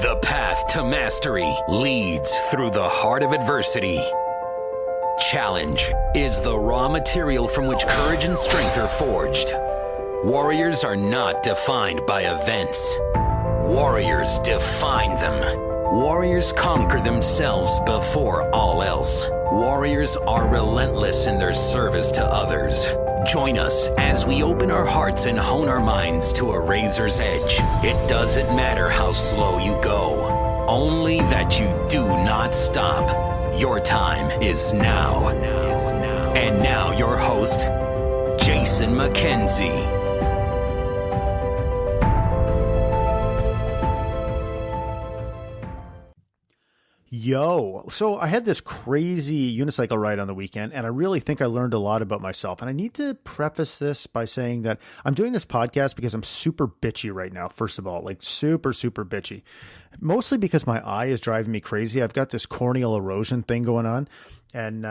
The path to mastery leads through the heart of adversity. Challenge is the raw material from which courage and strength are forged. Warriors are not defined by events. Warriors define them. Warriors conquer themselves before all else. Warriors are relentless in their service to others. Join us as we open our hearts and hone our minds to a razor's edge. It doesn't matter how slow you go, only that you do not stop. Your time is now. And now your host, Jason McKenzie. Yo, so I had this crazy unicycle ride on the weekend, and I really think I learned a lot about myself. And I need to preface this by saying that I'm doing this podcast because I'm super bitchy right now, first of all, like super bitchy. Mostly because my eye is driving me crazy. I've got this corneal erosion thing going on, and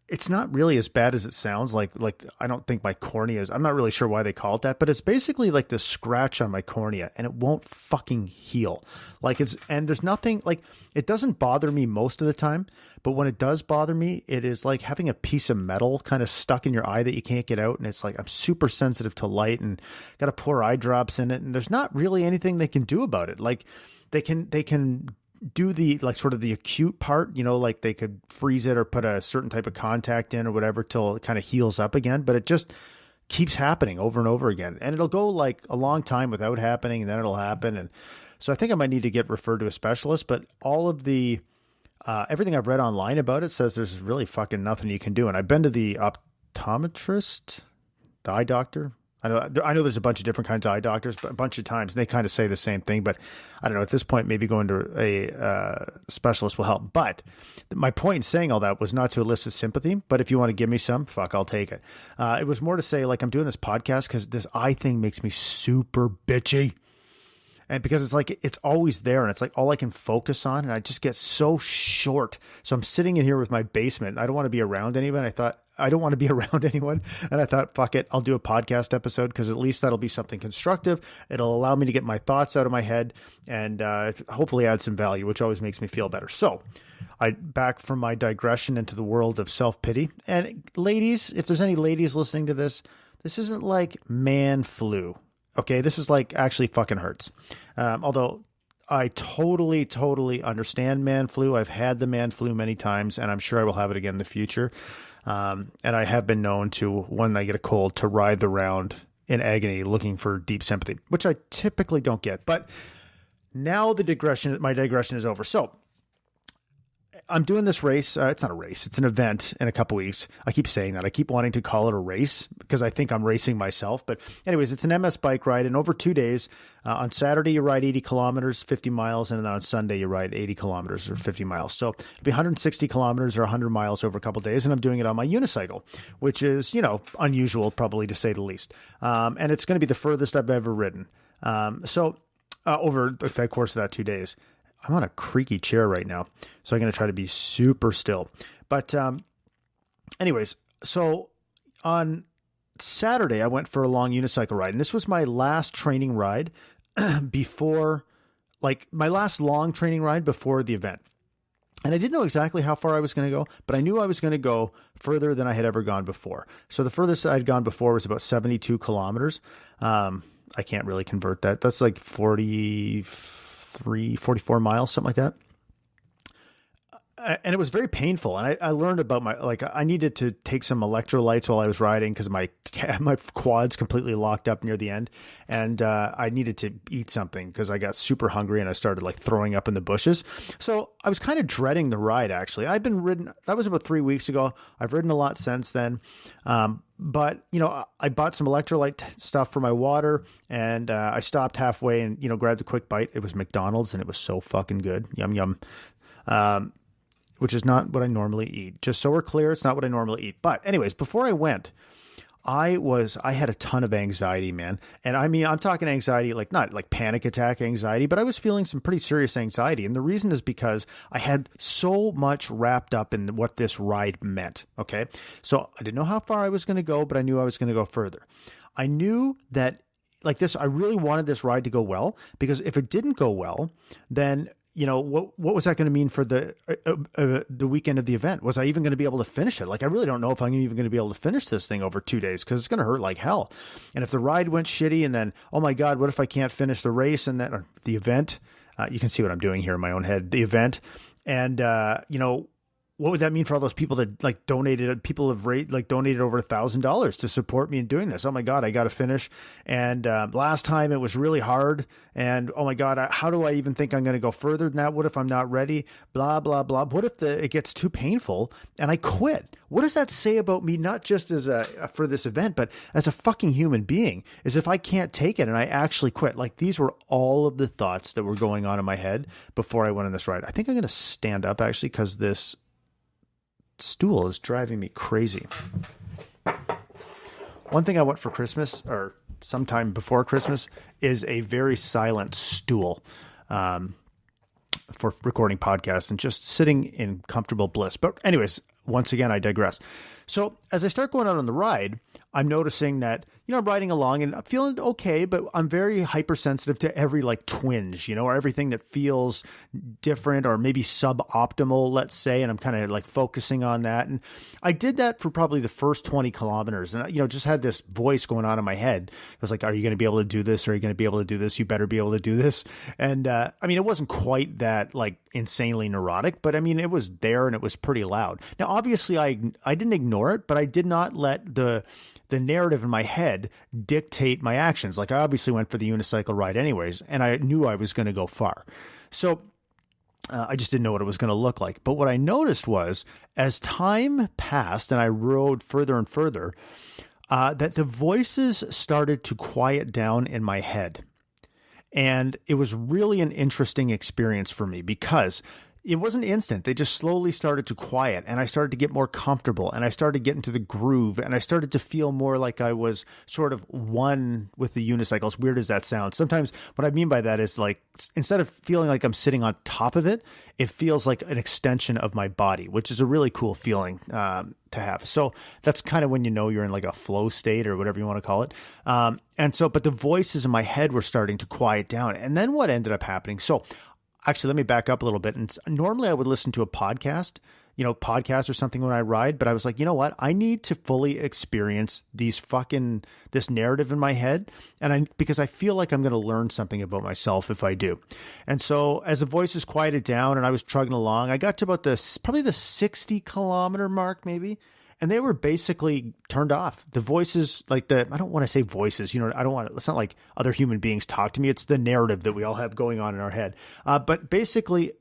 it's not really as bad as it sounds. Like I don't think my cornea is, I'm not really sure why they call it that, but it's basically like this scratch on my cornea, and it won't fucking heal. And there's nothing, like, it doesn't bother me most of the time, but when it does bother me, it is like having a piece of metal kind of stuck in your eye that you can't get out. And it's like, I'm super sensitive to light and got to pour eye drops in it. And there's not really anything they can do about it. Like they can do the, like, sort of the acute part, you know, like they could freeze it or put a certain type of contact in or whatever till it kind of heals up again. But it just keeps happening over and over again. And it'll go like a long time without happening, and then it'll happen. And so I think I might need to get referred to a specialist, but all of the, everything I've read online about it says there's really fucking nothing you can do. And I've been to the optometrist, the eye doctor. I know there's a bunch of different kinds of eye doctors, but a bunch of times, and they kind of say the same thing, but I don't know, at this point, maybe going to a specialist will help. But my point in saying all that was not to elicit sympathy, but if you want to give me some, fuck, I'll take it. It was more to say, like, I'm doing this podcast because this eye thing makes me super bitchy. And because it's like, it's always there, and it's like all I can focus on, and I just get so short. So I'm sitting in here with my basement. I don't want to be around anyone. I don't want to be around anyone. And I thought, fuck it, I'll do a podcast episode because at least that'll be something constructive. It'll allow me to get my thoughts out of my head and hopefully add some value, which always makes me feel better. So back from my digression into the world of self-pity. And ladies, if there's any ladies listening to this isn't like man flu. Okay, this is like actually fucking hurts. Although I totally understand man flu. I've had the man flu many times, and I'm sure I will have it again in the future. And I have been known to, when I get a cold, to writhe around in agony looking for deep sympathy, which I typically don't get. But now my digression is over. So I'm doing this race. It's not a race. It's an event in a couple weeks. I keep saying that. I keep wanting to call it a race because I think I'm racing myself. But anyways, it's an MS bike ride. And over 2 days, on Saturday, you ride 80 kilometers, 50 miles. And then on Sunday, you ride 80 kilometers or 50 miles. So it'll be 160 kilometers or 100 miles over a couple of days. And I'm doing it on my unicycle, which is, you know, unusual probably to say the least. And it's going to be the furthest I've ever ridden. So over the course of that 2 days. I'm on a creaky chair right now, so I'm going to try to be super still. But anyways, so on Saturday, I went for a long unicycle ride, and this was my last training ride before, like my last long training ride before the event. And I didn't know exactly how far I was going to go, but I knew I was going to go further than I had ever gone before. So the furthest I'd gone before was about 72 kilometers. I can't really convert that. That's like 44 miles, something like that. And it was very painful. And I learned about I needed to take some electrolytes while I was riding because my quads completely locked up near the end. And I needed to eat something because I got super hungry and I started like throwing up in the bushes. So I was kind of dreading the ride, actually. I've been ridden, that was about 3 weeks ago. I've ridden a lot since then. But, you know, I bought some electrolyte stuff for my water and I stopped halfway and, you know, grabbed a quick bite. It was McDonald's and it was so fucking good. Yum, yum. Which is not what I normally eat. Just so we're clear, it's not what I normally eat. But anyways, before I went, I had a ton of anxiety, man. And I mean, I'm talking anxiety, like not like panic attack anxiety, but I was feeling some pretty serious anxiety. And the reason is because I had so much wrapped up in what this ride meant. Okay. So I didn't know how far I was going to go, but I knew I was going to go further. I knew that like this, I really wanted this ride to go well, because if it didn't go well, then, you know, what was that going to mean for the weekend of the event? Was I even going to be able to finish it? Like, I really don't know if I'm even going to be able to finish this thing over 2 days, because it's going to hurt like hell. And if the ride went shitty, and then, oh my God, what if I can't finish the race and then, or the event? You can see what I'm doing here in my own head, the event. And, you know, what would that mean for all those people that like donated? People have donated over $1,000 to support me in doing this. Oh my God, I got to finish. And last time it was really hard. And oh my God, how do I even think I'm going to go further than that? What if I'm not ready? Blah, blah, blah. What if it gets too painful and I quit? What does that say about me, not just as for this event, but as a fucking human being? Is if I can't take it and I actually quit. Like, these were all of the thoughts that were going on in my head before I went on this ride. I think I'm going to stand up actually, because this stool is driving me crazy. One thing I want for Christmas, or sometime before Christmas, is a very silent stool for recording podcasts and just sitting in comfortable bliss. But anyways, once again, I digress. So as I start going out on the ride, I'm noticing that, you know, I'm riding along and I'm feeling okay, but I'm very hypersensitive to every like twinge, you know, or everything that feels different or maybe suboptimal, let's say. And I'm kind of like focusing on that. And I did that for probably the first 20 kilometers. And, you know, just had this voice going on in my head. It was like, are you going to be able to do this? Are you going to be able to do this? You better be able to do this. And I mean, it wasn't quite that like insanely neurotic, but I mean, it was there and it was pretty loud. Now, obviously I didn't ignore it, but I did not let the narrative in my head dictate my actions. Like, I obviously went for the unicycle ride anyways, and I knew I was going to go far. So I just didn't know what it was going to look like. But what I noticed was, as time passed and I rode further and further, that the voices started to quiet down in my head. And it was really an interesting experience for me, because it wasn't instant. They just slowly started to quiet, and I started to get more comfortable, and I started to get into the groove, and I started to feel more like I was sort of one with the unicycle. As weird as that sounds. Sometimes what I mean by that is, like, instead of feeling like I'm sitting on top of it, it feels like an extension of my body, which is a really cool feeling to have. So that's kind of when you know you're in like a flow state or whatever you want to call it. But the voices in my head were starting to quiet down. And then what ended up happening? So actually, let me back up a little bit. And normally I would listen to a podcast or something when I ride, but I was like, you know what? I need to fully experience this narrative in my head. Because I feel like I'm going to learn something about myself if I do. And so as the voices quieted down and I was trugging along, I got to about probably the 60 kilometer mark, maybe. And they were basically turned off. The voices, I don't want to say voices, it's not like other human beings talk to me. It's the narrative that we all have going on in our head. But basically,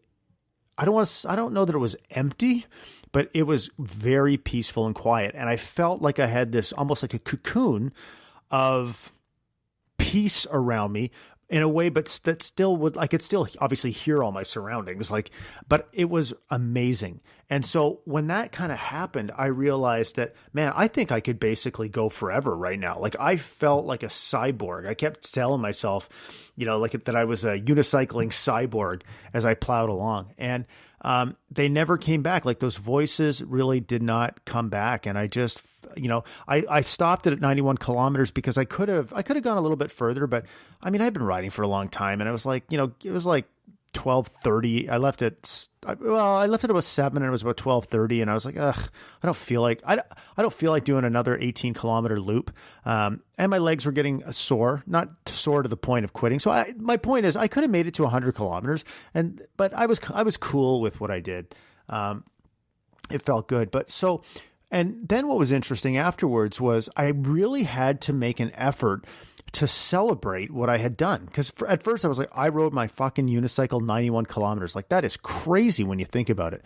I don't know that it was empty, but it was very peaceful and quiet. And I felt like I had this almost like a cocoon of peace around me, in a way, but that still I could still obviously hear all my surroundings, but it was amazing. And so when that kind of happened, I realized that, man, I think I could basically go forever right now. Like, I felt like a cyborg. I kept telling myself, that I was a unicycling cyborg as I plowed along. And they never came back. Like, those voices really did not come back. And I just, I stopped it at 91 kilometers because I could have gone a little bit further, but I mean, I've been riding for a long time, and it was like, it was like 12:30. I left at about 7, and it was about 12:30, and I was like, ugh, I don't feel like doing another 18 kilometer loop. And my legs were getting sore, not sore to the point of quitting. So my point is, I could have made it to 100 kilometers, but I was cool with what I did. It felt good, and then what was interesting afterwards was I really had to make an effort to celebrate what I had done. Because at first I was like, I rode my fucking unicycle 91 kilometers. Like, that is crazy when you think about it.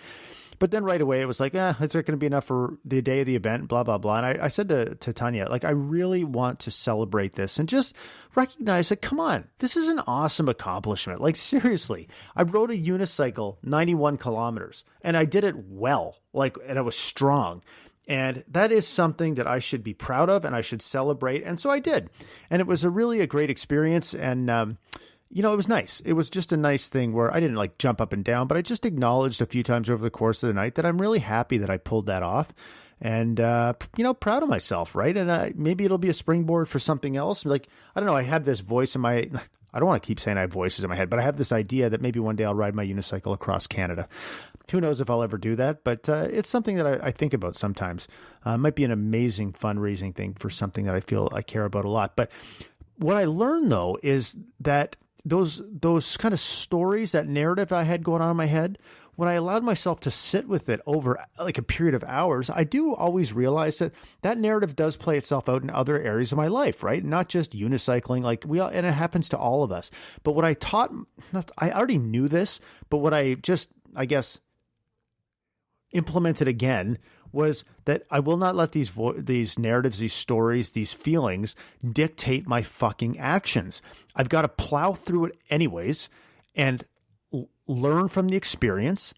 But then right away it was like, is there going to be enough for the day of the event? Blah, blah, blah. And I said to Tanya, like, I really want to celebrate this and just recognize that, come on, this is an awesome accomplishment. Like, seriously, I rode a unicycle 91 kilometers and I did it well, and I was strong. And that is something that I should be proud of and I should celebrate. And so I did. And it was a great experience. And, it was nice. It was just a nice thing where I didn't jump up and down, but I just acknowledged a few times over the course of the night that I'm really happy that I pulled that off. and proud of myself, right? And maybe it'll be a springboard for something else. Like, I don't know, I have this voice in my, I don't want to keep saying I have voices in my head, but I have this idea that maybe one day I'll ride my unicycle across Canada. Who knows if I'll ever do that, but it's something that I think about sometimes. It might be an amazing fundraising thing for something that I feel I care about a lot. But what I learned, though, is that those kind of stories, that narrative I had going on in my head, when I allowed myself to sit with it over like a period of hours, I do always realize that narrative does play itself out in other areas of my life, right? Not just unicycling, and it happens to all of us. But what I I already knew this, but what I just, I guess, implemented again was that I will not let these narratives, these stories, these feelings dictate my fucking actions. I've got to plow through it anyways and learn from the experience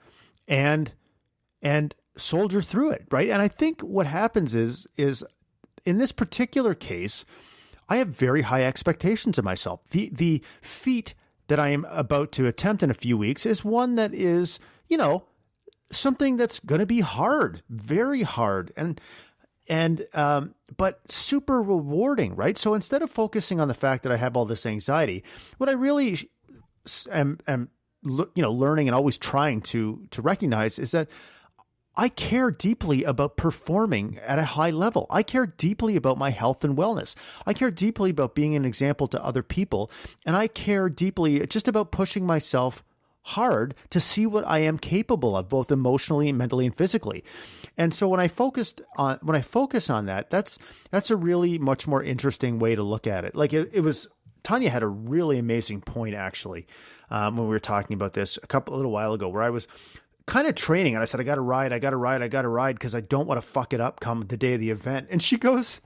and soldier through it, right? And I think what happens is in this particular case, I have very high expectations of myself. The feat that I am about to attempt in a few weeks is one that is, something that's going to be hard, very hard, but super rewarding, right? So instead of focusing on the fact that I have all this anxiety, what I really am learning and always trying to recognize is that I care deeply about performing at a high level. I care deeply about my health and wellness. I care deeply about being an example to other people. And I care deeply just about pushing myself hard to see what I am capable of, both emotionally, mentally, and physically. And so when I focus on that, that's a really much more interesting way to look at it. Like it was, Tanya had a really amazing point actually, when we were talking about this a little while ago, where I was kind of training and I said, I got to ride because I don't want to fuck it up come the day of the event. And she goes,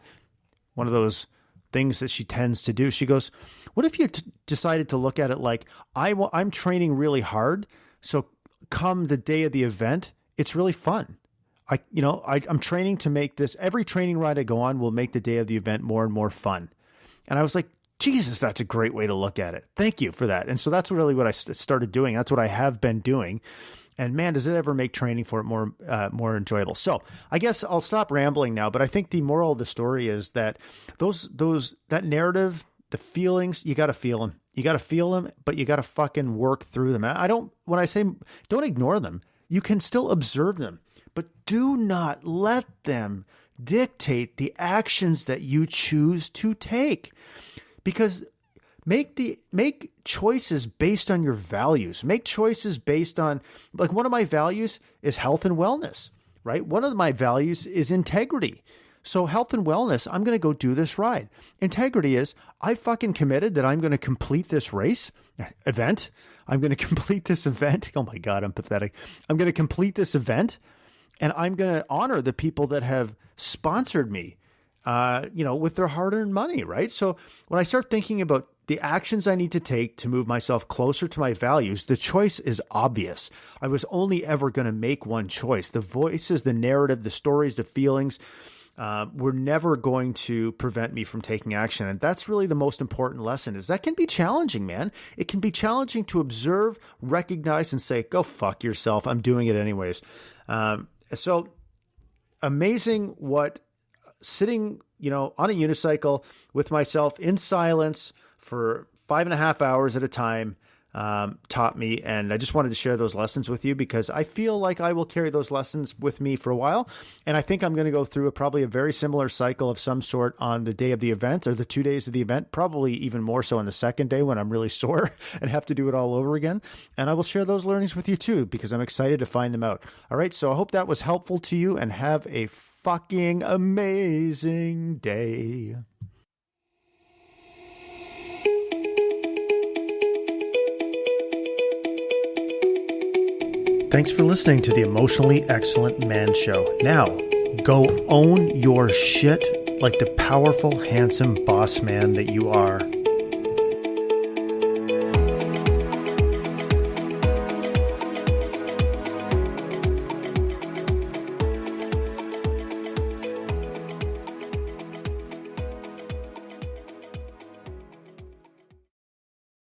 one of those things that she tends to do. She goes, what if you decided to look at it like, I'm training really hard, so come the day of the event, it's really fun. I'm training to make this, every training ride I go on will make the day of the event more and more fun. And I was like, Jesus, that's a great way to look at it. Thank you for that. And so that's really what I started doing. That's what I have been doing. And man, does it ever make training for it more enjoyable. So I guess I'll stop rambling now, but I think the moral of the story is that that narrative, the feelings, you got to feel them. You got to feel them, but you got to fucking work through them. And when I say don't ignore them, you can still observe them, but do not let them dictate the actions that you choose to take. Because make choices based on your values. Make choices based on, like, one of my values is health and wellness, right? One of my values is integrity. So health and wellness, I'm going to go do this ride. Integrity is, I fucking committed that I'm going to complete this event. I'm going to complete this event. Oh my God, I'm pathetic. I'm going to complete this event, and I'm going to honor the people that have sponsored me, with their hard-earned money, right? So when I start thinking about the actions I need to take to move myself closer to my values, the choice is obvious. I was only ever going to make one choice. The voices, the narrative, the stories, the feelings were never going to prevent me from taking action. And that's really the most important lesson, is that can be challenging, man. It can be challenging to observe, recognize, and say, go fuck yourself. I'm doing it anyways. So amazing what sitting, on a unicycle with myself in silence for 5.5 hours at a time taught me. And I just wanted to share those lessons with you because I feel like I will carry those lessons with me for a while. And I think I'm going to go through probably a very similar cycle of some sort on the day of the event, or the 2 days of the event, probably even more so on the second day when I'm really sore and have to do it all over again. And I will share those learnings with you too, because I'm excited to find them out. All right. So I hope that was helpful to you, and have a fucking amazing day. Thanks for listening to the Emotionally Excellent Man Show. Now, go own your shit like the powerful, handsome boss man that you are.